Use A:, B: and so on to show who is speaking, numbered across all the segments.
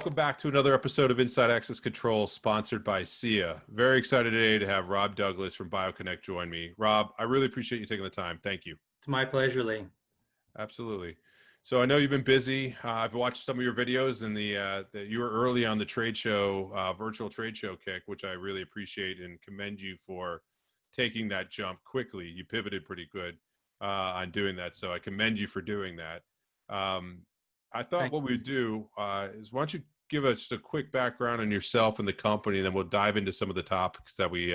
A: welcome back to another episode of Inside Access Control, sponsored by SIA. Very excited today to have Rob Douglas from BioConnect join me. Rob, I really appreciate you taking the time. Thank you.
B: It's my pleasure, Lee.
A: Absolutely. So I know you've been busy. I've watched some of your videos, and that you were early on the trade show, virtual trade show kick, which I really appreciate and commend you for taking that jump quickly. You pivoted pretty good on doing that, so I commend you for doing that. I thought what we'd do is, why don't you give us a quick background on yourself and the company, and then we'll dive into some of the topics that we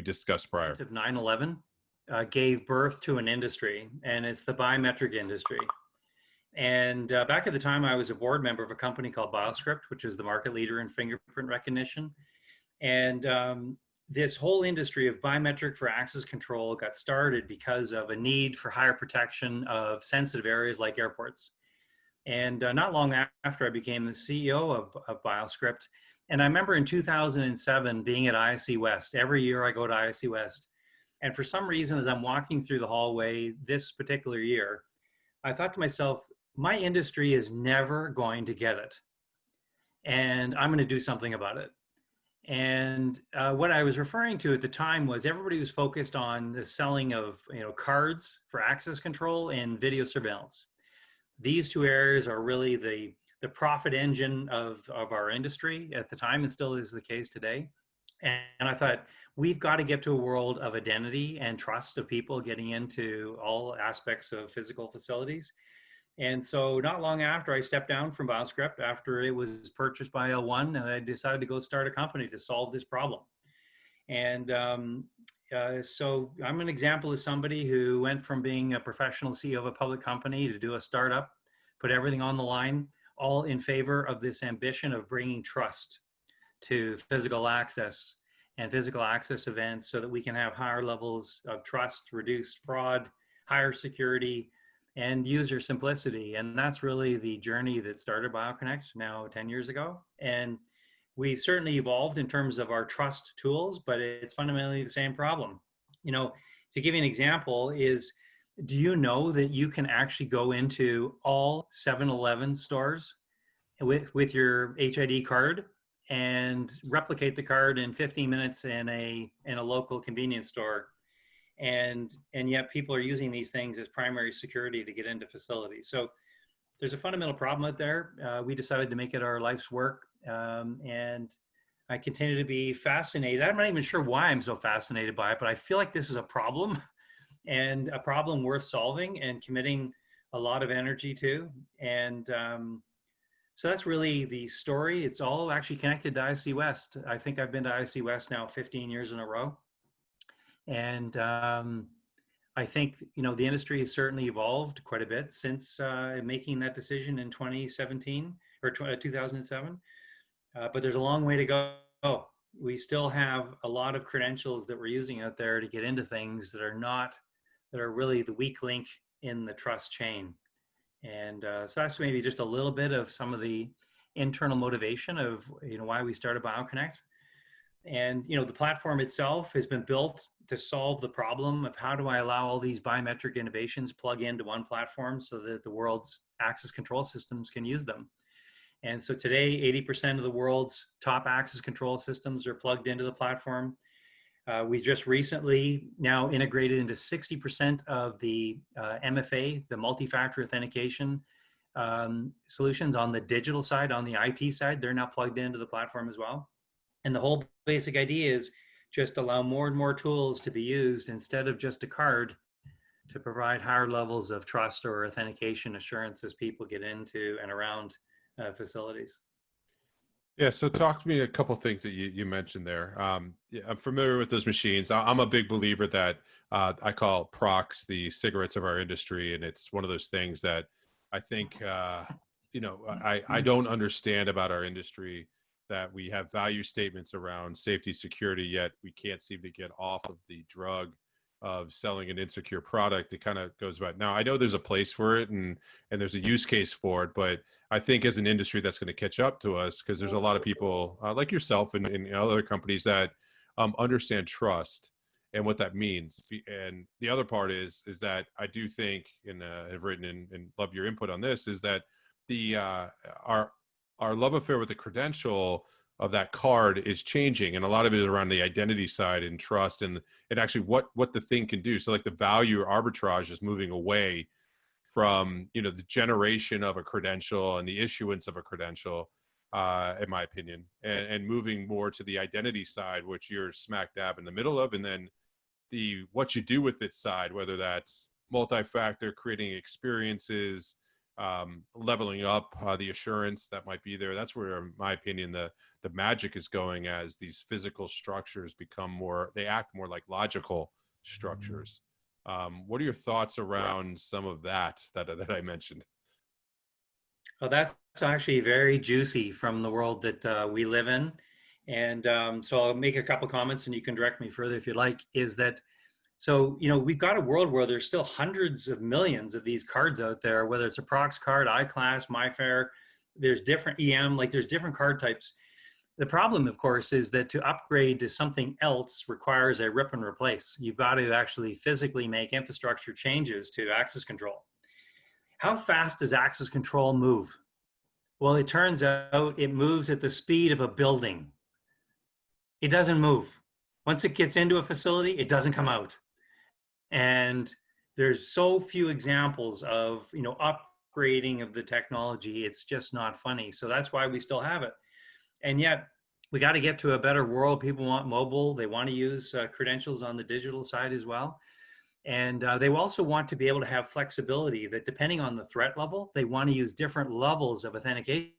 A: discussed prior.
B: 9/11 gave birth to an industry, and it's the biometric industry. And back at the time, I was a board member of a company called BioScript, which is the market leader in fingerprint recognition. And this whole industry of biometric for access control got started because of a need for higher protection of sensitive areas like airports. And not long after, I became the CEO of BioScript. And I remember in 2007 being at ISC West. Every year I go to ISC West. And for some reason, as I'm walking through the hallway this particular year, I thought to myself, my industry is never going to get it. And I'm going to do something about it. And what I was referring to at the time was everybody was focused on the selling of cards for access control and video surveillance. These two areas are really the profit engine of our industry at the time, and still is the case today. And I thought, we've got to get to a world of identity and trust of people getting into all aspects of physical facilities. And so not long after, I stepped down from BioScript after it was purchased by L1, and I decided to go start a company to solve this problem. And so I'm an example of somebody who went from being a professional CEO of a public company to do a startup, put everything on the line, all in favor of this ambition of bringing trust to physical access and physical access events so that we can have higher levels of trust, reduced fraud, higher security, and user simplicity. And that's really the journey that started BioConnect now 10 years ago. And we've certainly evolved in terms of our trust tools, but it's fundamentally the same problem. To give you an example is, do you know that you can actually go into all 7-Eleven stores with your HID card and replicate the card in 15 minutes in a local convenience store? And yet people are using these things as primary security to get into facilities. So there's a fundamental problem out there. We decided to make it our life's work. And I continue to be fascinated. I'm not even sure why I'm so fascinated by it, but I feel like this is a problem, and a problem worth solving and committing a lot of energy to. And so that's really the story. It's all actually connected to IC West. I think I've been to IC West now 15 years in a row. And I think, the industry has certainly evolved quite a bit since making that decision in 2017 or 2007. But there's a long way to go. We still have a lot of credentials that we're using out there to get into things that are really the weak link in the trust chain. And so that's maybe just a little bit of some of the internal motivation of why we started BioConnect. And the platform itself has been built to solve the problem of, how do I allow all these biometric innovations plug into one platform so that the world's access control systems can use them. And so today, 80% of the world's top access control systems are plugged into the platform. We just recently now integrated into 60% of the MFA, the multi-factor authentication solutions on the digital side, on the IT side. They're now plugged into the platform as well. And the whole basic idea is just allow more and more tools to be used instead of just a card, to provide higher levels of trust or authentication assurance as people get into and around facilities.
A: Yeah, so talk to me a couple of things that you mentioned there. Yeah, I'm familiar with those machines. I'm a big believer that I call procs the cigarettes of our industry, and it's one of those things that I think I don't understand about our industry, that we have value statements around safety, security, yet we can't seem to get off of the drug of selling an insecure product. It kind of goes back. Now, I know there's a place for it and there's a use case for it, but I think as an industry that's going to catch up to us, because there's a lot of people like yourself and other companies that understand trust and what that means. And the other part is that I do think, and have written and love your input on this, is that our our love affair with the credential of that card is changing, and a lot of it is around the identity side and trust, and actually what the thing can do. So like the value arbitrage is moving away from, you know, the generation of a credential and the issuance of a credential, in my opinion, and moving more to the identity side, which you're smack dab in the middle of, and then the what you do with it side, whether that's multi-factor, creating experiences, leveling up the assurance that might be there. That's where, in my opinion, the magic is going, as these physical structures become more, they act more like logical structures. What are your thoughts around some of that I mentioned?
B: Well, that's actually very juicy from the world that we live in. And so I'll make a couple comments and you can direct me further if you like. Is that so, you know, we've got a world where there's still hundreds of millions of these cards out there, whether it's a Prox card, iClass, MyFair, there's different EM, like there's different card types. The problem, of course, is that to upgrade to something else requires a rip and replace. You've got to actually physically make infrastructure changes to access control. How fast does access control move? Well, it turns out it moves at the speed of a building. It doesn't move. Once it gets into a facility, it doesn't come out. And there's so few examples of, you know, upgrading of the technology. It's just not funny. So that's why we still have it. And yet we got to get to a better world. People want mobile. They want to use credentials on the digital side as well. And they also want to be able to have flexibility that depending on the threat level, they want to use different levels of authentication.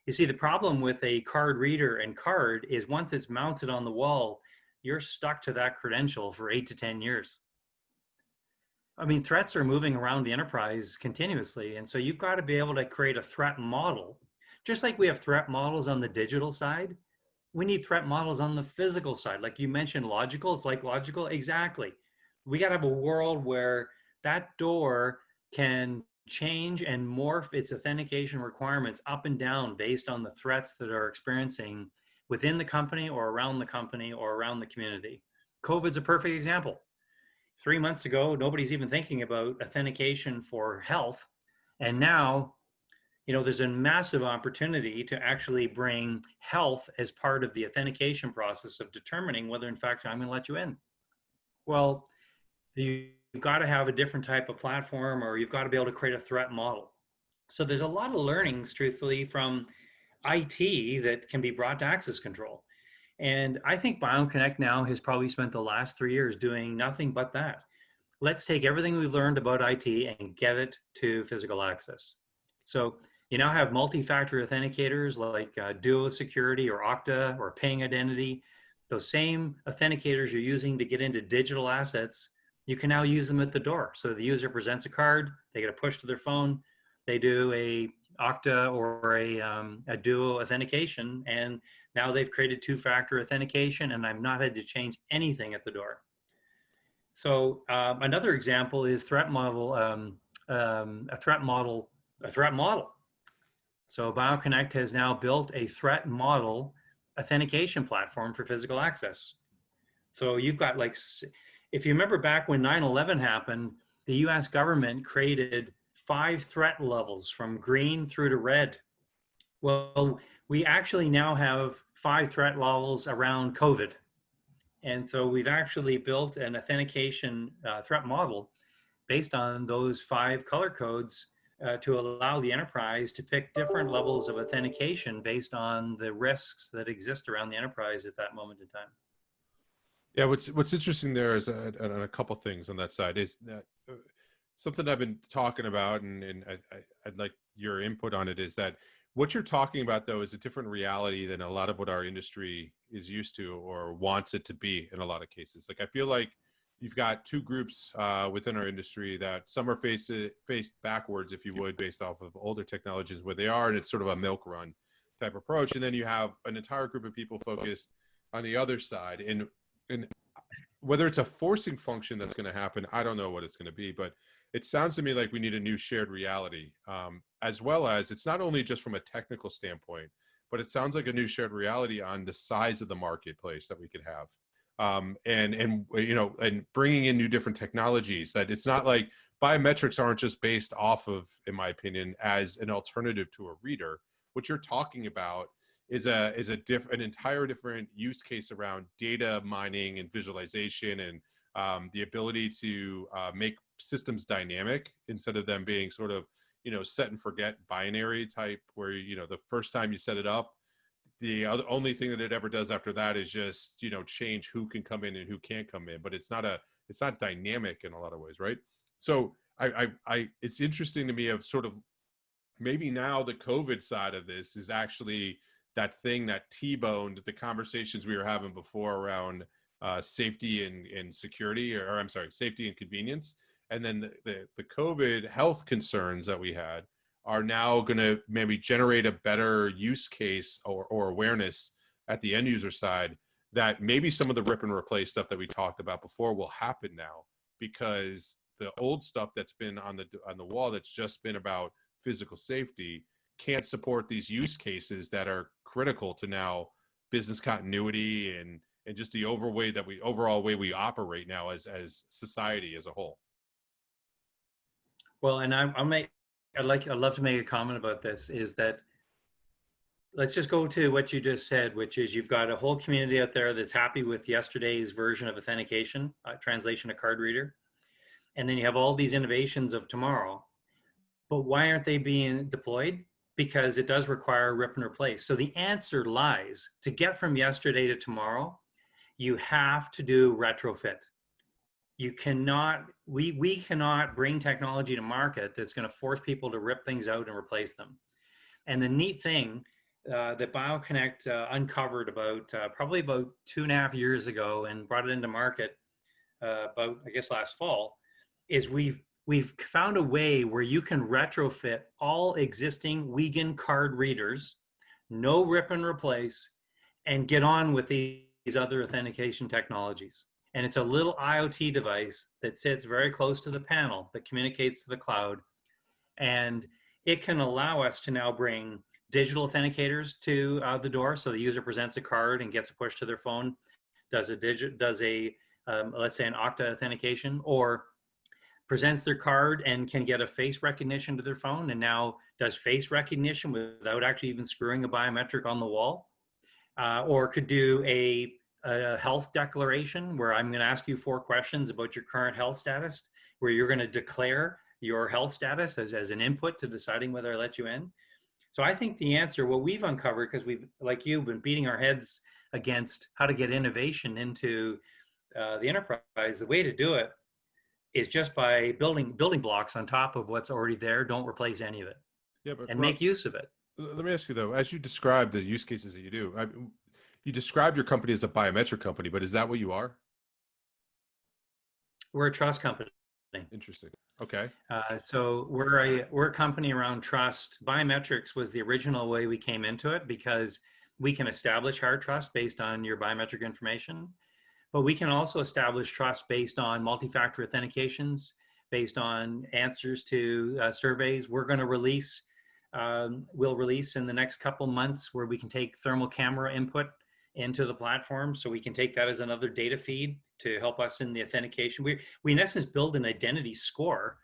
B: You see, the problem with a card reader and card is once it's mounted on the wall, you're stuck to that credential for 8 to 10 years. I mean, threats are moving around the enterprise continuously. And so you've got to be able to create a threat model. Just like we have threat models on the digital side, we need threat models on the physical side. Like you mentioned, logical, it's like logical. Exactly. We got to have a world where that door can change and morph its authentication requirements up and down based on the threats that are experiencing within the company or around the community. COVID's a perfect example. 3 months ago, nobody's even thinking about authentication for health. And now, you know, there's a massive opportunity to actually bring health as part of the authentication process of determining whether, in fact, I'm going to let you in. Well, you've got to have a different type of platform, or you've got to be able to create a threat model. So there's a lot of learnings, truthfully, from IT that can be brought to access control. And I think BioConnect now has probably spent the last 3 years doing nothing but that. Let's take everything we've learned about IT and get it to physical access. So you now have multi-factor authenticators like Duo Security or Okta or Ping Identity. Those same authenticators you're using to get into digital assets, you can now use them at the door. So the user presents a card, they get a push to their phone, they do a Okta or a Duo authentication, and now they've created two-factor authentication, and I've not had to change anything at the door. So another example is threat model, a threat model. So BioConnect has now built a threat model authentication platform for physical access. So you've got like, if you remember back when 9/11 happened, the US government created 5 threat levels from green through to red. Well, we actually now have 5 threat levels around COVID. And so we've actually built an authentication threat model based on those 5 color codes to allow the enterprise to pick different levels of authentication based on the risks that exist around the enterprise at that moment in time.
A: Yeah, what's interesting there is a couple things on that side is that something I've been talking about, and I'd like your input on it, is that what you're talking about, though, is a different reality than a lot of what our industry is used to or wants it to be in a lot of cases. Like, I feel like you've got two groups within our industry that some are faced backwards, if you would, based off of older technologies where they are, and it's sort of a milk run type approach. And then you have an entire group of people focused on the other side. And whether it's a forcing function that's going to happen, I don't know what it's going to be, but it sounds to me like we need a new shared reality, as well as it's not only just from a technical standpoint, but it sounds like a new shared reality on the size of the marketplace that we could have, and you know, and bringing in new different technologies. That it's not like biometrics aren't just based off of, in my opinion, as an alternative to a reader. What you're talking about is an entire different use case around data mining and visualization, and the ability to make systems dynamic instead of them being sort of, set and forget binary type, where, the first time you set it up, the only thing that it ever does after that is just, change who can come in and who can't come in, but it's not dynamic in a lot of ways, right? So it's interesting to me of sort of, maybe now the COVID side of this is actually that thing that T-boned the conversations we were having before around safety and security, or I'm sorry, safety and convenience. And then the COVID health concerns that we had are now going to maybe generate a better use case or awareness at the end user side, that maybe some of the rip and replace stuff that we talked about before will happen now, because the old stuff that's been on the wall, that's just been about physical safety, can't support these use cases that are critical to now business continuity and just the overall way we operate now as society as a whole.
B: Well, and I'd love to make a comment about this, is that let's just go to what you just said, which is you've got a whole community out there that's happy with yesterday's version of authentication, translation to card reader. And then you have all these innovations of tomorrow. But why aren't they being deployed? Because it does require rip and replace. So the answer lies, to get from yesterday to tomorrow, you have to do retrofit. You cannot, we cannot bring technology to market that's going to force people to rip things out and replace them. And the neat thing that BioConnect uncovered probably about 2.5 years ago and brought it into market about, I guess, last fall, is we've found a way where you can retrofit all existing Wiegand card readers, no rip and replace, and get on with these other authentication technologies. And it's a little IoT device that sits very close to the panel that communicates to the cloud. And it can allow us to now bring digital authenticators to the door. So the user presents a card and gets a push to their phone, does a let's say an Okta authentication, or presents their card and can get a face recognition to their phone, and now does face recognition without actually even screwing a biometric on the wall, or could do a health declaration where I'm going to ask you 4 questions about your current health status, where you're going to declare your health status as an input to deciding whether I let you in. So I think the answer, what we've uncovered, because we've, like you, been beating our heads against how to get innovation into the enterprise, the way to do it is just by building blocks on top of what's already there. Don't replace any of it.
A: Yeah, but
B: and make use of it.
A: Let me ask you though, as you describe the use cases that you do, you describe your company as a biometric company, but is that what you are?
B: We're a trust company.
A: Interesting. Okay.
B: So we're a company around trust. Biometrics was the original way we came into it, because we can establish hard trust based on your biometric information, but we can also establish trust based on multi-factor authentications, based on answers to surveys. We're going to release, we'll release in the next couple months, where we can take thermal camera input into the platform, so we can take that as another data feed to help us in the authentication. We in essence build an identity score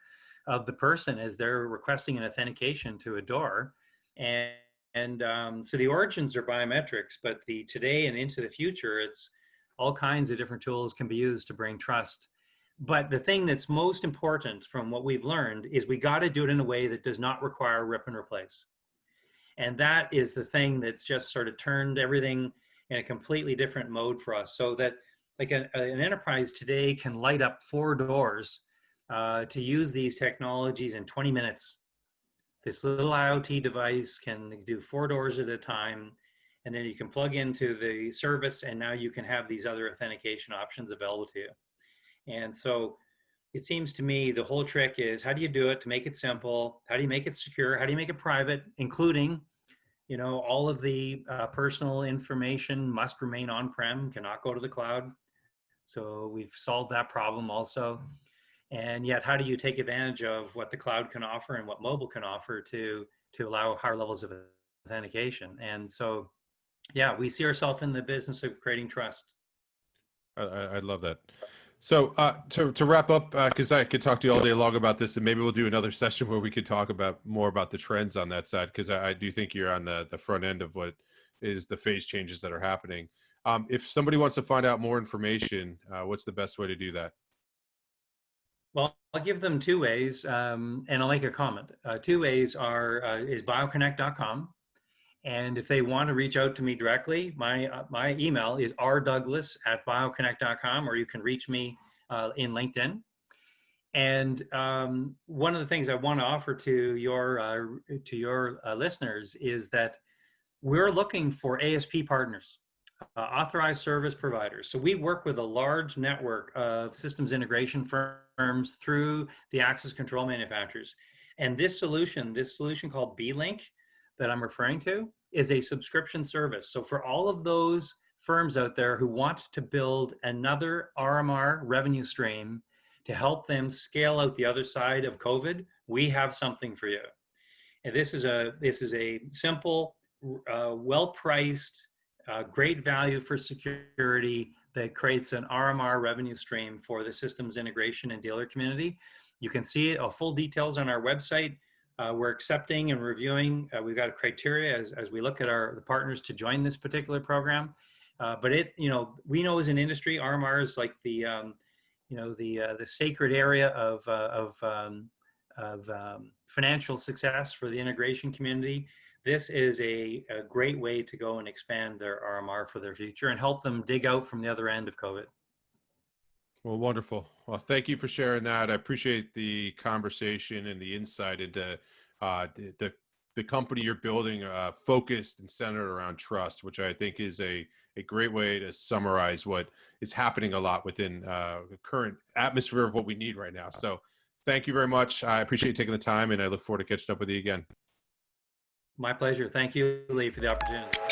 B: of the person as they're requesting an authentication to a door, and so the origins are biometrics, but the today and into the future, it's all kinds of different tools can be used to bring trust. But the thing that's most important from what we've learned is we got to do it in a way that does not require rip and replace. And that is the thing that's just sort of turned everything in a completely different mode for us, so that like an enterprise today can light up 4 doors to use these technologies in 20 minutes. This little IoT device can do 4 doors at a time, and then you can plug into the service, and now you can have these other authentication options available to you. And so it seems to me the whole trick is, how do you do it to make it simple? How do you make it secure? How do you make it private, including, all of the personal information must remain on-prem, cannot go to the cloud. So we've solved that problem also. And yet, how do you take advantage of what the cloud can offer and what mobile can offer to allow higher levels of authentication? And so, yeah, we see ourselves in the business of creating trust.
A: I love that. So to wrap up, because I could talk to you all day long about this, and maybe we'll do another session where we could talk about more about the trends on that side, because I do think you're on the front end of what is the phase changes that are happening. If somebody wants to find out more information, what's the best way to do that?
B: Well, I'll give them two ways, and I'll make a comment. Two ways is bioconnect.com. And if they want to reach out to me directly, my email is rdouglas@bioconnect.com, or you can reach me in LinkedIn. And one of the things I want to offer to your listeners is that we're looking for ASP partners, authorized service providers. So we work with a large network of systems integration firms through the access control manufacturers. And this solution called B-Link that I'm referring to, is a subscription service. So for all of those firms out there who want to build another RMR revenue stream to help them scale out the other side of COVID, we have something for you. And this is a simple, well-priced, great value for security that creates an RMR revenue stream for the systems integration and dealer community. You can see full details on our website. We're accepting and reviewing. We've got a criteria as we look at the partners to join this particular program. But we know as an industry, RMR is like the sacred area of financial success for the integration community. This is a great way to go and expand their RMR for their future and help them dig out from the other end of COVID.
A: Well, wonderful. Well, thank you for sharing that. I appreciate the conversation and the insight into the company you're building, focused and centered around trust, which I think is a great way to summarize what is happening a lot within the current atmosphere of what we need right now. So thank you very much. I appreciate you taking the time, and I look forward to catching up with you again.
B: My pleasure. Thank you, Lee, for the opportunity.